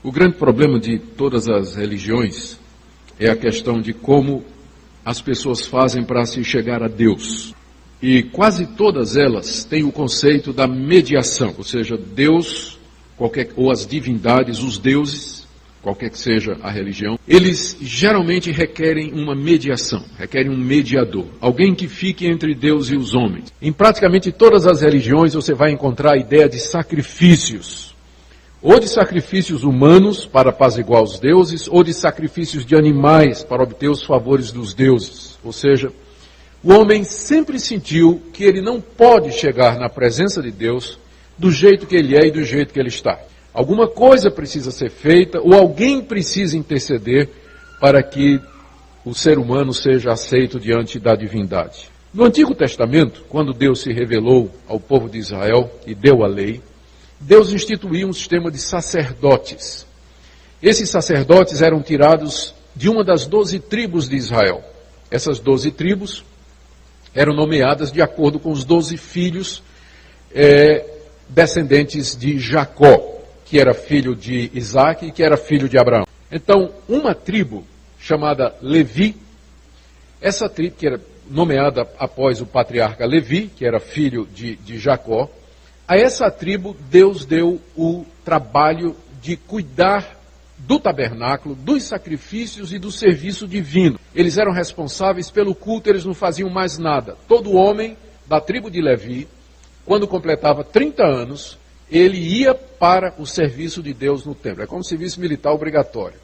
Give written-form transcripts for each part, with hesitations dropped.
O grande problema de todas as religiões é a questão de como as pessoas fazem para se chegar a Deus. E quase todas elas têm o conceito da mediação, ou seja, Deus, ou as divindades, os deuses, qualquer que seja a religião, eles geralmente requerem uma mediação, requerem um mediador, alguém que fique entre Deus e os homens. Em praticamente todas as religiões você vai encontrar a ideia de sacrifícios, ou de sacrifícios humanos para apaziguar os deuses, ou de sacrifícios de animais para obter os favores dos deuses. Ou seja, o homem sempre sentiu que ele não pode chegar na presença de Deus do jeito que ele é e do jeito que ele está. Alguma coisa precisa ser feita, ou alguém precisa interceder para que o ser humano seja aceito diante da divindade. No Antigo Testamento, quando Deus se revelou ao povo de Israel e deu a lei, Deus instituiu um sistema de sacerdotes. Esses sacerdotes eram tirados de uma das 12 tribos de Israel. Essas 12 tribos eram nomeadas de acordo com os 12 filhos descendentes de Jacó, que era filho de Isaac e que era filho de Abraão. Então, uma tribo chamada Levi, essa tribo que era nomeada após o patriarca Levi, que era filho de Jacó, a essa tribo Deus deu o trabalho de cuidar do tabernáculo, dos sacrifícios e do serviço divino. Eles eram responsáveis pelo culto, eles não faziam mais nada. Todo homem da tribo de Levi, quando completava 30 anos, ele ia para o serviço de Deus no templo. É como serviço militar obrigatório.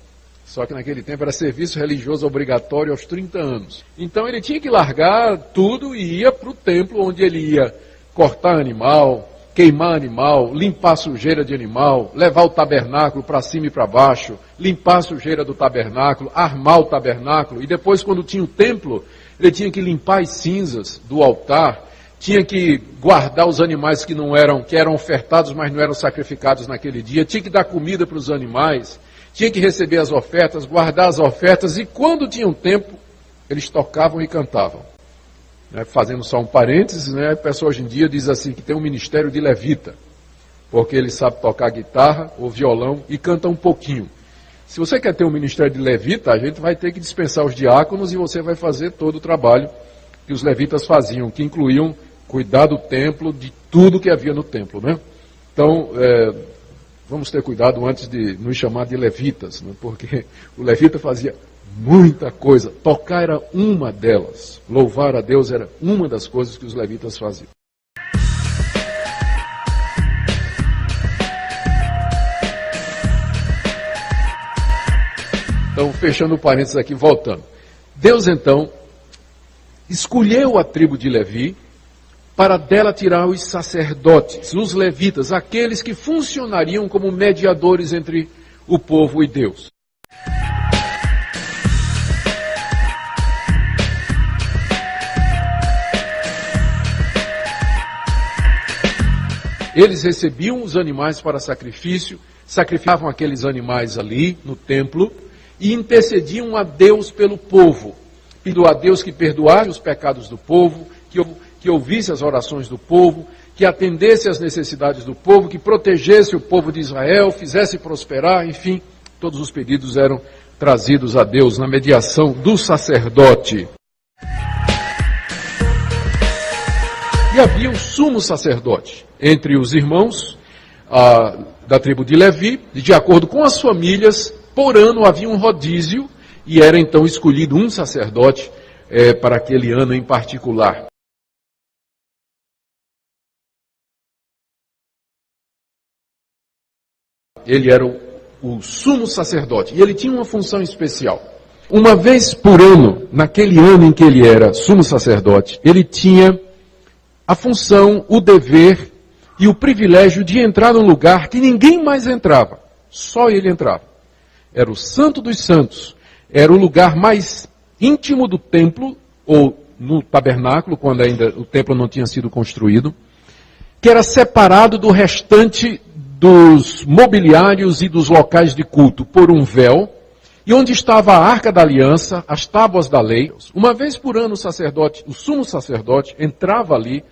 Só que naquele tempo era serviço religioso obrigatório aos 30 anos. Então ele tinha que largar tudo e ia para o templo, onde ele ia cortar animal, queimar animal, limpar a sujeira de animal, levar o tabernáculo para cima e para baixo, limpar a sujeira do tabernáculo, armar o tabernáculo, e depois, quando tinha o templo, ele tinha que limpar as cinzas do altar, tinha que guardar os animais que eram ofertados, mas não eram sacrificados naquele dia, tinha que dar comida para os animais, tinha que receber as ofertas, guardar as ofertas, e quando tinham tempo, eles tocavam e cantavam. Fazendo só um parênteses, a pessoa hoje em dia diz assim que tem um ministério de levita, porque ele sabe tocar guitarra ou violão e canta um pouquinho. Se você quer ter um ministério de levita, a gente vai ter que dispensar os diáconos e você vai fazer todo o trabalho que os levitas faziam, que incluíam cuidar do templo, de tudo que havia no templo, né? Então, vamos ter cuidado antes de nos chamar de levitas, porque o levita fazia muita coisa. Tocar era uma delas. Louvar a Deus era uma das coisas que os levitas faziam. Então, fechando o parênteses aqui, voltando. Deus, então, escolheu a tribo de Levi para dela tirar os sacerdotes, os levitas, aqueles que funcionariam como mediadores entre o povo e Deus. Eles recebiam os animais para sacrifício, sacrificavam aqueles animais ali no templo e intercediam a Deus pelo povo, pedindo a Deus que perdoasse os pecados do povo, que ouvisse as orações do povo, que atendesse às necessidades do povo, que protegesse o povo de Israel, fizesse prosperar, enfim, todos os pedidos eram trazidos a Deus na mediação do sacerdote. E havia um sumo sacerdote entre os irmãos da tribo de Levi, de acordo com as famílias, por ano havia um rodízio e era então escolhido um sacerdote para aquele ano em particular. Ele era o sumo sacerdote e ele tinha uma função especial. Uma vez por ano, naquele ano em que ele era sumo sacerdote, ele tinha a função, o dever e o privilégio de entrar num lugar que ninguém mais entrava. Só ele entrava. Era o Santo dos Santos. Era o lugar mais íntimo do templo, ou no tabernáculo, quando ainda o templo não tinha sido construído, que era separado do restante dos mobiliários e dos locais de culto por um véu, e onde estava a Arca da Aliança, as tábuas da lei. Uma vez por ano o sumo sacerdote entrava ali,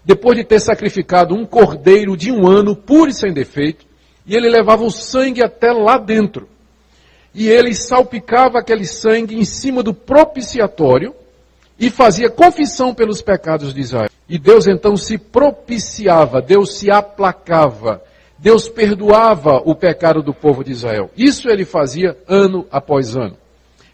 depois de ter sacrificado um cordeiro de um ano puro e sem defeito, E ele levava o sangue até lá dentro. E ele salpicava aquele sangue em cima do propiciatório e fazia confissão pelos pecados de Israel. E Deus então se propiciava, Deus se aplacava, Deus perdoava o pecado do povo de Israel. Isso ele fazia ano após ano.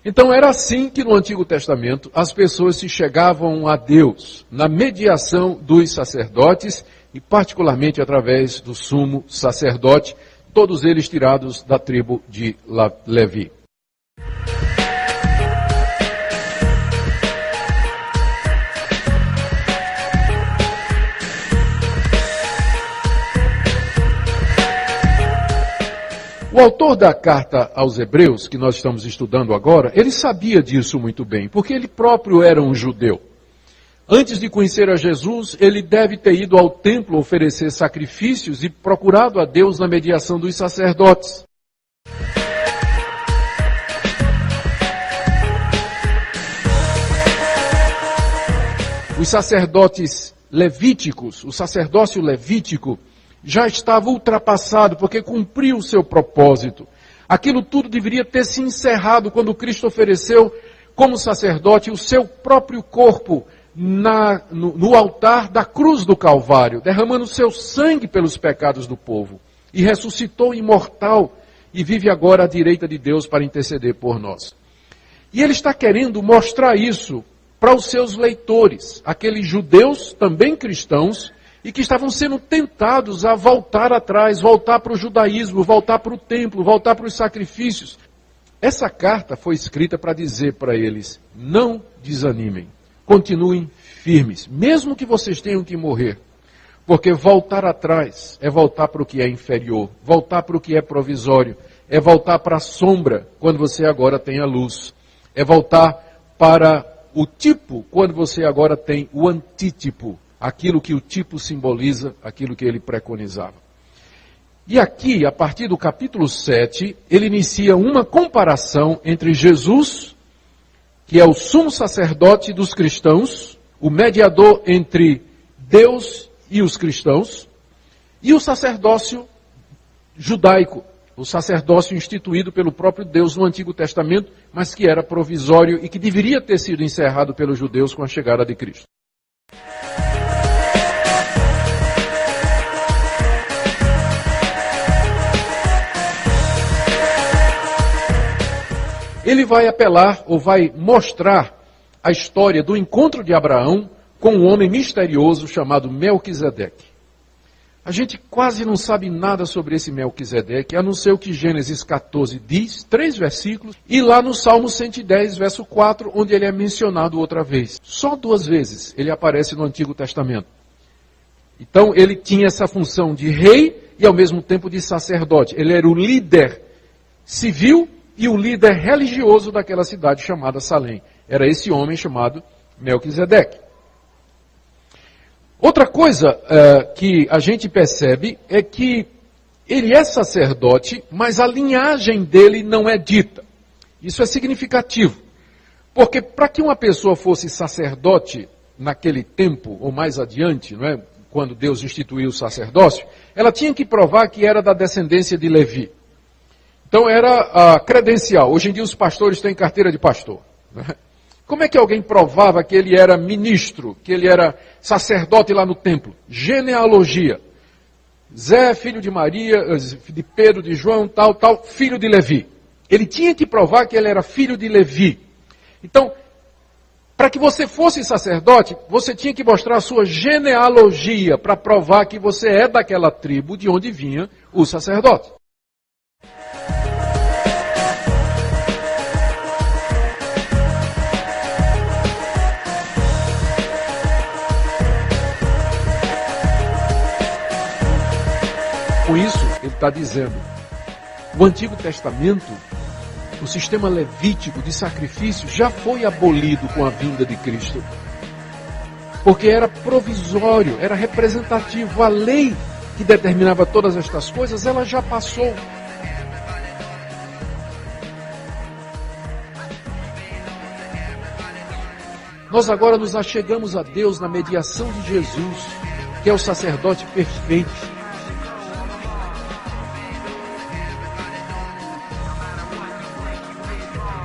Então era assim que no Antigo Testamento as pessoas se chegavam a Deus, na mediação dos sacerdotes e particularmente através do sumo sacerdote, todos eles tirados da tribo de Levi. O autor da carta aos Hebreus, que nós estamos estudando agora, ele sabia disso muito bem, porque ele próprio era um judeu. Antes de conhecer a Jesus, ele deve ter ido ao templo oferecer sacrifícios e procurado a Deus na mediação dos sacerdotes. Os sacerdotes levíticos, o sacerdócio levítico, já estava ultrapassado, porque cumpriu o seu propósito. Aquilo tudo deveria ter se encerrado quando Cristo ofereceu, como sacerdote, o seu próprio corpo no altar da cruz do Calvário, derramando o seu sangue pelos pecados do povo. E ressuscitou imortal e vive agora à direita de Deus para interceder por nós. E ele está querendo mostrar isso para os seus leitores, aqueles judeus, também cristãos, e que estavam sendo tentados a voltar atrás, voltar para o judaísmo, voltar para o templo, voltar para os sacrifícios. Essa carta foi escrita para dizer para eles, não desanimem, continuem firmes, mesmo que vocês tenham que morrer, porque voltar atrás é voltar para o que é inferior, voltar para o que é provisório, é voltar para a sombra quando você agora tem a luz, é voltar para o tipo quando você agora tem o antítipo, aquilo que o tipo simboliza, aquilo que ele preconizava. E aqui, a partir do capítulo 7, ele inicia uma comparação entre Jesus, que é o sumo sacerdote dos cristãos, o mediador entre Deus e os cristãos, e o sacerdócio judaico, o sacerdócio instituído pelo próprio Deus no Antigo Testamento, mas que era provisório e que deveria ter sido encerrado pelos judeus com a chegada de Cristo. Ele vai apelar, ou vai mostrar a história do encontro de Abraão com um homem misterioso chamado Melquisedeque. A gente quase não sabe nada sobre esse Melquisedeque, a não ser o que Gênesis 14 diz, 3 versículos, e lá no Salmo 110, verso 4, onde ele é mencionado outra vez. Só 2 vezes ele aparece no Antigo Testamento. Então ele tinha essa função de rei e ao mesmo tempo de sacerdote. Ele era o líder civil e o líder religioso daquela cidade chamada Salém. Era esse homem chamado Melquisedeque. Outra coisa que a gente percebe é que ele é sacerdote, mas a linhagem dele não é dita. Isso é significativo. Porque para que uma pessoa fosse sacerdote naquele tempo, ou mais adiante, não é? Quando Deus instituiu o sacerdócio, ela tinha que provar que era da descendência de Levi. Então era a credencial. Hoje em dia os pastores têm carteira de pastor. Como é que alguém provava que ele era ministro, que ele era sacerdote lá no templo? Genealogia. Zé, filho de Maria, de Pedro, de João, tal, filho de Levi. Ele tinha que provar que ele era filho de Levi. Então, para que você fosse sacerdote, você tinha que mostrar a sua genealogia para provar que você é daquela tribo de onde vinha o sacerdote. Com isso, ele está dizendo, o Antigo Testamento, o sistema levítico de sacrifício já foi abolido com a vinda de Cristo. Porque era provisório, era representativo. A lei que determinava todas estas coisas, ela já passou. Nós agora nos achegamos a Deus na mediação de Jesus, que é o sacerdote perfeito.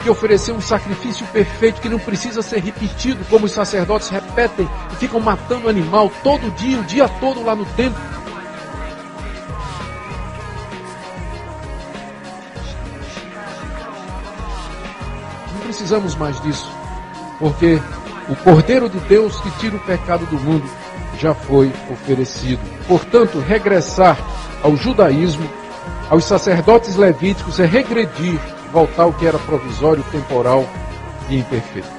que oferecer um sacrifício perfeito que não precisa ser repetido, como os sacerdotes repetem e ficam matando animal todo dia, o dia todo lá no templo. Não precisamos mais disso, porque o Cordeiro de Deus que tira o pecado do mundo já foi oferecido. Portanto, regressar ao judaísmo, aos sacerdotes levíticos, é regredir, voltar ao que era provisório, temporal e imperfeito.